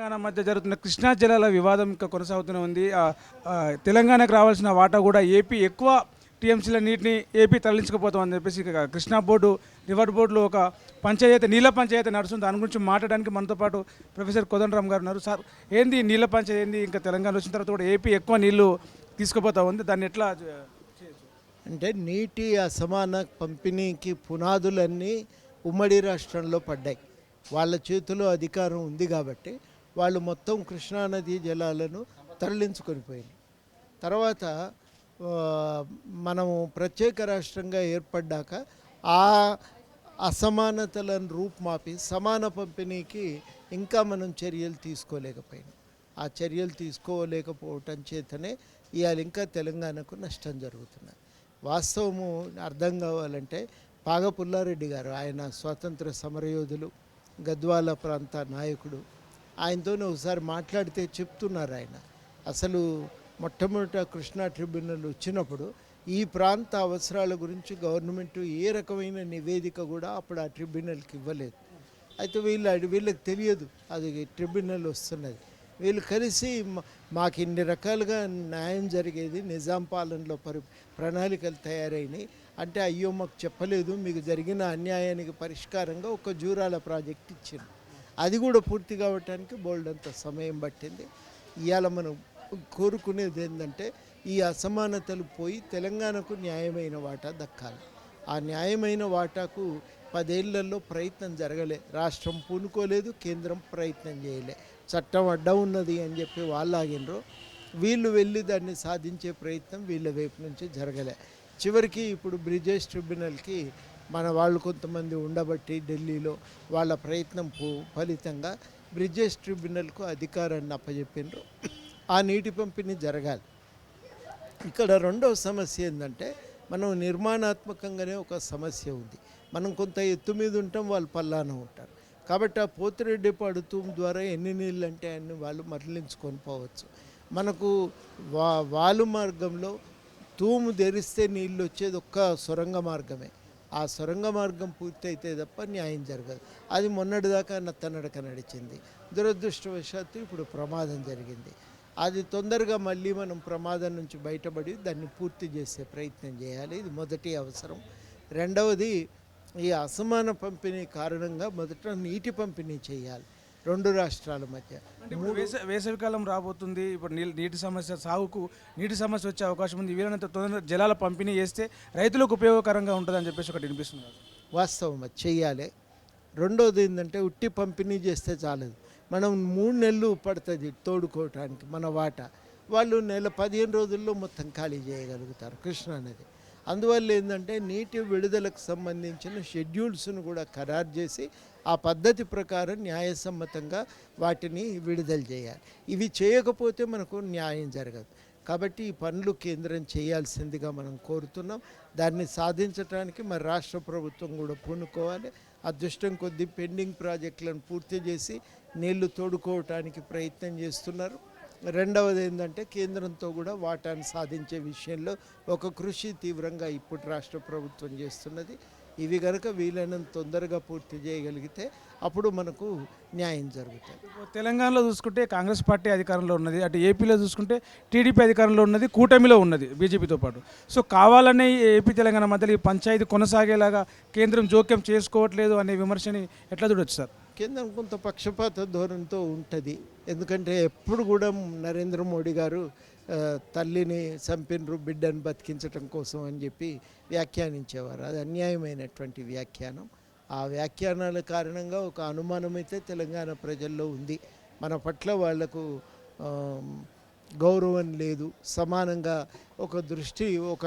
తెలంగాణ మధ్య జరుగుతున్న కృష్ణా జలాల వివాదం ఇంకా కొనసాగుతూనే ఉంది. తెలంగాణకు రావాల్సిన వాటా కూడా ఏపీ ఎక్కువ టీఎంసీల నీటిని ఏపీ తరలించకపోతామని చెప్పేసి ఇక కృష్ణా బోర్డు రివర్ బోర్డులో ఒక పంచాయతీ నీళ్ళ పంచాయతీ నడుస్తుంది. దాని గురించి మాట్లాడడానికి మనతో పాటు ప్రొఫెసర్ కోదండరామ్ గారు ఉన్నారు. సార్, ఏంది నీళ్ళ పంచాయతీ, ఏంది ఇంకా తెలంగాణ వచ్చిన తర్వాత కూడా ఏపీ ఎక్కువ నీళ్లు తీసుకుపోతా ఉంది, దాన్ని ఎట్లా చేయొచ్చు? అంటే నీటి అసమాన పంపిణీకి పునాదులన్నీ ఉమ్మడి రాష్ట్రంలో పడ్డాయి. వాళ్ళ చేతిలో అధికారం ఉంది కాబట్టి వాళ్ళు మొత్తం కృష్ణానదీ జలాలను తరలించుకొని పోయింది. తర్వాత మనము ప్రత్యేక రాష్ట్రంగా ఏర్పడ్డాక ఆ అసమానతలను రూపుమాపి సమాన పంపిణీకి ఇంకా మనం చర్యలు తీసుకోలేకపోయినాం. ఆ చర్యలు తీసుకోలేకపోవటం చేతనే ఇవాళ ఇంకా తెలంగాణకు నష్టం జరుగుతున్నది. వాస్తవము అర్థం కావాలంటే పాగపుల్లారెడ్డి గారు, ఆయన స్వాతంత్ర సమరయోధులు, గద్వాల ప్రాంత నాయకుడు, ఆయనతోనే ఒకసారి మాట్లాడితే చెప్తున్నారు ఆయన అసలు మొట్టమొదట కృష్ణా ట్రిబ్యునల్ వచ్చినప్పుడు ఈ ప్రాంత అవసరాల గురించి గవర్నమెంట్ ఏ రకమైన నివేదిక కూడా అప్పుడు ఆ ట్రిబ్యునల్కి ఇవ్వలేదు. అయితే వీళ్ళకి తెలియదు అది ట్రిబ్యునల్ వస్తున్నది. వీళ్ళు కలిసి మాకు ఇన్ని రకాలుగా న్యాయం జరిగేది, నిజాం పాలనలో ప్రణాళికలు తయారైనాయి అంటే, అయ్యో మాకు చెప్పలేదు, మీకు జరిగిన అన్యాయానికి పరిష్కారంగా ఒక జూరాల ప్రాజెక్ట్ ఇచ్చింది. అది కూడా పూర్తి కావటానికి బోల్డంత సమయం పట్టింది. ఇవాళ మనం కోరుకునేది ఏంటంటే ఈ అసమానతలు పోయి తెలంగాణకు న్యాయమైన వాటా దక్కాలి. ఆ న్యాయమైన వాటాకు 10 ఏళ్లలో ప్రయత్నం జరగలే. రాష్ట్రం పూనుకోలేదు, కేంద్రం ప్రయత్నం చేయలే. చట్టం అడ్డం ఉన్నది అని చెప్పి వాళ్ళు ఆగినరు. వీళ్ళు వెళ్ళి దాన్ని సాధించే ప్రయత్నం వీళ్ళ వైపు నుంచి జరగలే. చివరికి ఇప్పుడు బ్రిజేష్ ట్రిబ్యునల్కి మన వాళ్ళు కొంతమంది ఉండబట్టి ఢిల్లీలో వాళ్ళ ప్రయత్నం ఫలితంగా బ్రిజేష్ ట్రిబ్యునల్కు అధికారాన్ని అప్పచెప్పినారు. ఆ నీటి పంపిణీ జరగాలి. ఇక్కడ రెండవ సమస్య ఏంటంటే, మనం నిర్మాణాత్మకంగానే ఒక సమస్య ఉంది. మనం కొంత ఎత్తు మీద ఉంటాం, వాళ్ళు పల్లాన ఉంటారు. కాబట్టి ఆ పోతిరెడ్డిపాడు తూము ద్వారా ఎన్ని నీళ్ళు అంటే అన్ని వాళ్ళు మరలించుకొని పోవచ్చు. మనకు వాలు మార్గంలో తూము తెరిస్తే నీళ్ళు వచ్చేది ఒక్క సొరంగ మార్గమే. ఆ సొరంగ మార్గం పూర్తయితే తప్ప న్యాయం జరగదు. అది మొన్నటిదాకా నత్తనడక నడిచింది. దురదృష్టవశాత్తు ఇప్పుడు ప్రమాదం జరిగింది. అది తొందరగా మళ్ళీ మనం ప్రమాదం నుంచి బయటపడి దాన్ని పూర్తి చేసే ప్రయత్నం చేయాలి. ఇది మొదటి అవసరం. రెండవది, ఈ అసమాన పంపిణీ కారణంగా మొదట నీటి పంపిణీ చేయాలి 2 రాష్ట్రాల మధ్య. వేసవికాలం రాబోతుంది. ఇప్పుడు నీటి సమస్య, సాగుకు నీటి సమస్య వచ్చే అవకాశం ఉంది. వీలైనంత తొందరగా జలాల పంపిణీ చేస్తే రైతులకు ఉపయోగకరంగా ఉంటుందని చెప్పేసి ఒకటి వినిపిస్తుంది. వాస్తవం అది చెయ్యాలి. రెండోది ఏంటంటే, ఉట్టి పంపిణీ చేస్తే చాలదు. మనం 3 నెలలు పడుతుంది తోడుకోవటానికి మన వాటా. వాళ్ళు 15 రోజుల్లో మొత్తం ఖాళీ చేయగలుగుతారు కృష్ణానది. అందువల్ల ఏంటంటే, నీటి విడుదలకు సంబంధించిన షెడ్యూల్స్ను కూడా ఖరారు చేసి ఆ పద్ధతి ప్రకారం న్యాయసమ్మతంగా వాటిని విడుదల చేయాలి. ఇవి చేయకపోతే మనకు న్యాయం జరగదు. కాబట్టి ఈ పనులు కేంద్రం చేయాల్సిందిగా మనం కోరుతున్నాం. దాన్ని సాధించడానికి మరి రాష్ట్ర ప్రభుత్వం కూడా పూనుకోవాలి. అదృష్టం కొద్దీ పెండింగ్ ప్రాజెక్టులను పూర్తి చేసి నీళ్లు తోడుకోవటానికి ప్రయత్నం చేస్తున్నారు. రెండవది ఏంటంటే, కేంద్రంతో కూడా వాటాను సాధించే విషయంలో ఒక కృషి తీవ్రంగా ఇప్పుడు రాష్ట్ర ప్రభుత్వం చేస్తున్నది. ఇవి కనుక వీలైనంత తొందరగా పూర్తి చేయగలిగితే అప్పుడు మనకు న్యాయం జరుగుతుంది. తెలంగాణలో చూసుకుంటే కాంగ్రెస్ పార్టీ అధికారంలో ఉన్నది, అటు ఏపీలో చూసుకుంటే టీడీపీ అధికారంలో ఉన్నది, కూటమిలో ఉన్నది బీజేపీతో పాటు. సో కావాలనే ఏపీ తెలంగాణ మధ్యలో ఈ పంచాయతీ కొనసాగేలాగా కేంద్రం జోక్యం చేసుకోవట్లేదు అనే విమర్శని ఎట్లా చూడొచ్చు సార్? కేంద్రం కొంత పక్షపాత ధోరణితో ఉంటుంది. ఎందుకంటే ఎప్పుడు కూడా నరేంద్ర మోడీ గారు తల్లిని చంపినరు బిడ్డను బతికించటం కోసం అని చెప్పి వ్యాఖ్యానించేవారు. అది అన్యాయమైనటువంటి వ్యాఖ్యానం. ఆ వ్యాఖ్యానాల కారణంగా ఒక అనుమానం అయితే తెలంగాణ ప్రజల్లో ఉంది. మన పట్ల వాళ్లకు గౌరవం లేదు. సమానంగా ఒక దృష్టి, ఒక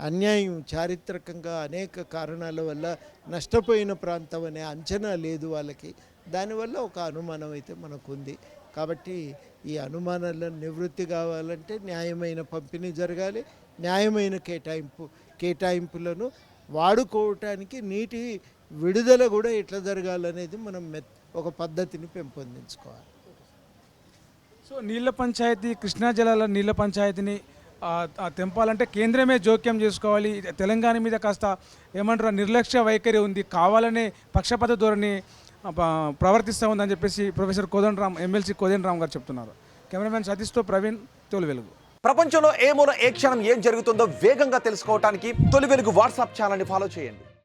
అన్యాయం, చారిత్రకంగా అనేక కారణాల వల్ల నష్టపోయిన ప్రాంతం అనే అంచనా లేదు వాళ్ళకి. దానివల్ల ఒక అనుమానం అయితే మనకుంది. కాబట్టి ఈ అనుమానాలను నివృత్తి కావాలంటే న్యాయమైన పంపిణీ జరగాలి. న్యాయమైన కేటాయింపులను వాడుకోవటానికి నీటి విడుదల కూడా ఎట్లా జరగాలనేది మనం ఒక పద్ధతిని పెంపొందించుకోవాలి. సో నీళ్ళ పంచాయతీ, కృష్ణా జలాల నీళ్ళ పంచాయతీని తెంపాలంటే కేంద్రమే జోక్యం చేసుకోవాలి. తెలంగాణ మీద కాస్త ఏమంటారు నిర్లక్ష్య వైఖరి ఉంది. కావాలనే పక్షపాత ధోరణి ప్రవర్తిస్తూ ఉందని చెప్పేసి ప్రొఫెసర్ కోదండరామ్ ఎమ్మెల్సీ కోదండరామ్ గారు చెప్తున్నారు. కెమెరామెన్ సతీష్తో ప్రవీణ్, తొలి వెలుగు. ప్రపంచంలో ఏ మూల ఏ క్షణం ఏం జరుగుతుందో వేగంగా తెలుసుకోవడానికి తొలి వెలుగు వాట్సాప్ ఛానల్ని ఫాలో చేయండి.